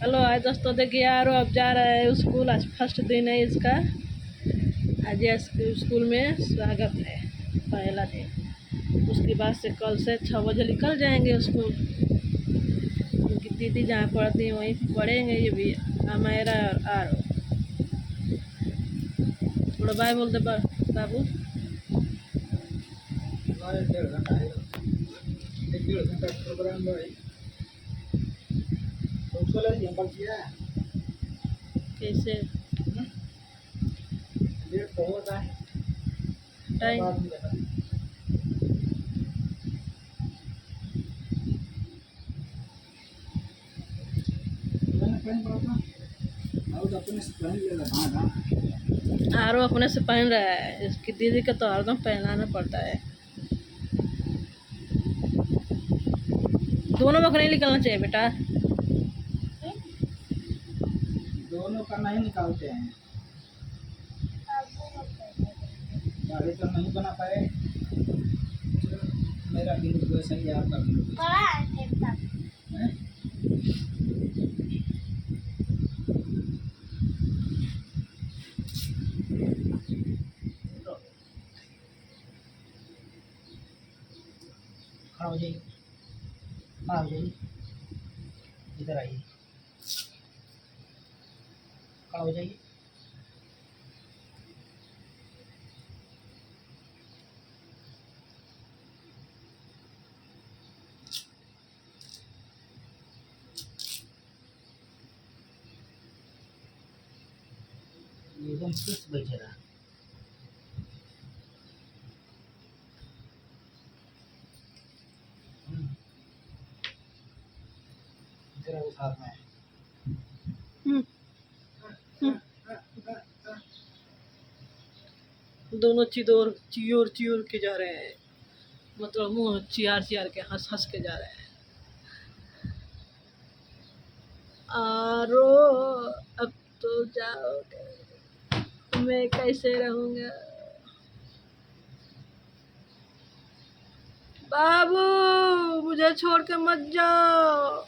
Hello आज दोस्तों, देखिए यार अब जा रहा है स्कूल। आज फर्स्ट दिन है इसका। आज ये स्कूल में स्वागत है, पहला दिन। उसके बाद से कल से 6 बजे निकल जाएंगे स्कूल। उनकी दीदी जहाँ पढ़ती है वहीं पढ़ेंगे ये भी, हमारा और आरो। थोड़ा बाय बोल दे बाबू। कैसे टाइम आरो अपने से पहन रहा है, इसकी दीदी का तो हरदम पहनाना पड़ता है। दोनों में नहीं निकलना चाहिए बेटा। दोनों का नहीं निकालते हैं, गाड़ी तो नहीं बना पाए। मेरा भी वैसा ही यार कर खड़ा हो जाइए, खड़ा हो जाइए, इधर आइए, खड़ा हो जाइए। एकदम फिक्स बैठे रहा। तेरा उस हाथ में दोनों चिदोर चियोर चियोर के जा रहे हैं, मतलब मुंह चियार चियार के हंस हंस के जा रहे हैं। आरो अब तो जाओगे, मैं कैसे रहूँगा बाबू, मुझे छोड़ के मत जाओ।